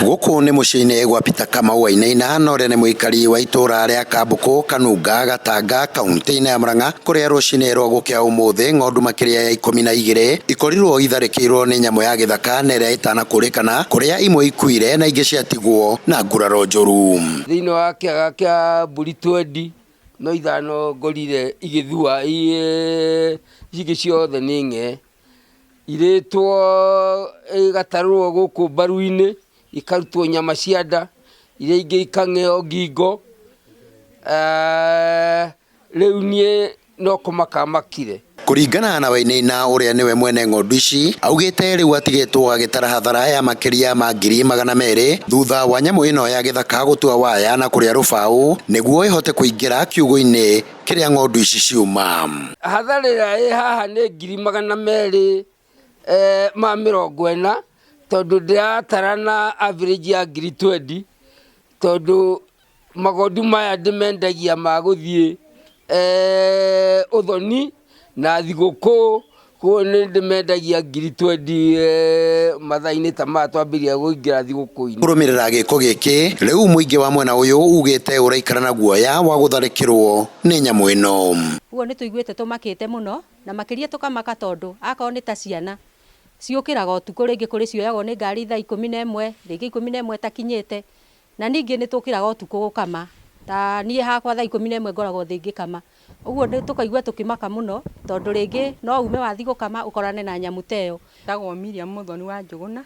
Guku ni muciini gwa Peter Kamau Wainaina na uria ni muikari wa itura ria Kambuku Kanunga Gatanga kaunti-ini ya Murang'a kuria rucini rwa gukia umuthi ng'ondu makiria ya 12 ikorirwo itharikirwo ni nyamu ya githaka na iria itanakurikana kuria imwe ikuire na ingi ciatigwo na nguraro njuru thiini wa kiaga kia mburi 20 no ithano ngorire igithua igi ciothe ni ng'e iretwo igatarwo guku baru-ini ikarutwo nyama cia nda iria ingi ikang'eo ngingo riu nie no kumakamakire kuringana na Wainaina uria niwe mwene ng'ondu ici augite riu atigitwo agitara hathara ya makiria ma 200,000 thutha wa nyamu ino ya githaka gutua waya na kuria rubau niguo ihote kuingira kiugo-ini kiria ng'ondu ici ciuma. Hathara ira haha ni 200,000 ma 40 tondu ndiratara na average ya 20 tondu magondu maya ndimendagia maguthie uthoni na thiguku ko ni ndimendagia 20 mathaini ta matwambiria guingira thiguku-ini kurumirira giko giki riu muingi wa mwena uyu ugite uraikara na guoya wa gutharikirwo ni nyamu ino uguo ni tuiguite tumakite muno na makiria tukamaka tondu akao ni ta ciana ciukiraga utuku ringi kuri cioyagwo ni ngari thaa 11 ringi 11 takinyite na ningi ni tukiraga utuku gukama ta nie hakwa thaa 11 ngoragwo thingi kama uguo ni tukaigua tukimaka muno tondu ringi no ume wathi gukama ukorane na nyamu teyo tagwo Miriam Muthoni wa Njuguna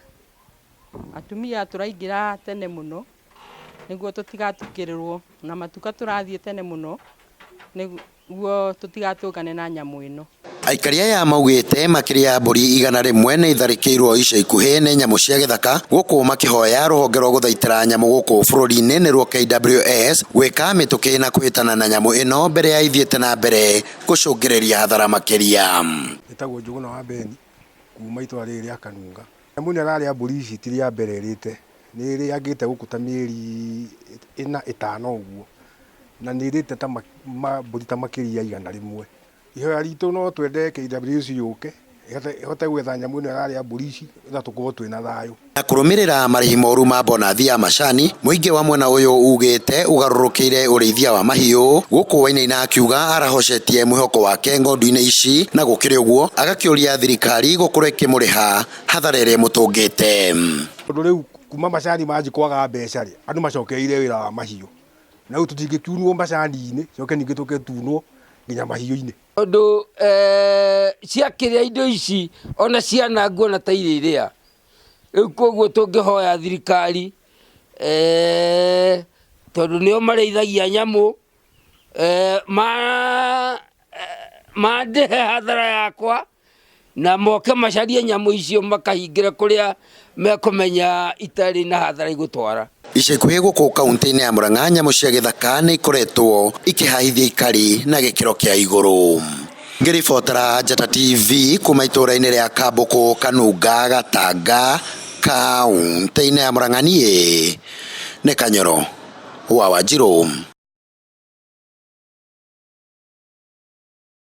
atumia turaingira tene muno niguo tutigatukirirwo na matuka turathie tene muno niguo tutigatungane na nyamu ino. Aikaria ya maugite makiria mburi 100 ni itharikirwo ica ikuhi ni nyamu cia githaka guku makihoya ruhonge rwa guthaitira nyamu guku bururi-ini ni rwo KWS gwika mituki na kuhitana na nyamu ino mbere ya ithiete na mbere gucungiriria hathara makiria. Itagwo Njuguna wa Beni kuma itwa riri ria Kanunga. Nyamu ni araria mburi ici ti ria mbere rite ni iri agite gukuta mieri 4-5 uguo na ni irite ta mburi ta makiria 100 ihoya ritu no twende KWS yuke ihote gwetha nyamu ino araria mburi ici na tukorwo twina thayu. Na kurumirira marihi moru ma bonathi ya macani muingi wa mwena uyu ugite ugarurukire urithia wa mahiu guku Wainaina akiuga arahocetie mwihoko wake ng'ondu-ini ici na gukiri uguo agakiuria thirikari gukorwo ikimuriha hathara iria mutungite tondu riu kuma macani manji kwaga mbeca ri andu macokeire wira wa mahiu na riu tutingitunwo macani-ini coke ningi tuketunwo nginya mahiu-ini tondu ciakiria indo ici ona ciana nguona ta iriria riu koguo tungihoya thirikari tondu nio mareithagia nyamu mandihe hathara yakwa na moke macarie nyamu icio makahingire kuria mekumenya itari na hathara igutwara. Ica ikuhi guku kaunti-ini ya Murang'a nyamu cia githaka ni ikoretwo ikihahithia ikari na gikiro kia iguru. Ngiribotera Njata TV kuma itura-ini ria Kambuku Kanunga Gatanga kaunti-ini ya Murang'a nie ni Kanyoro wa Wanjiru.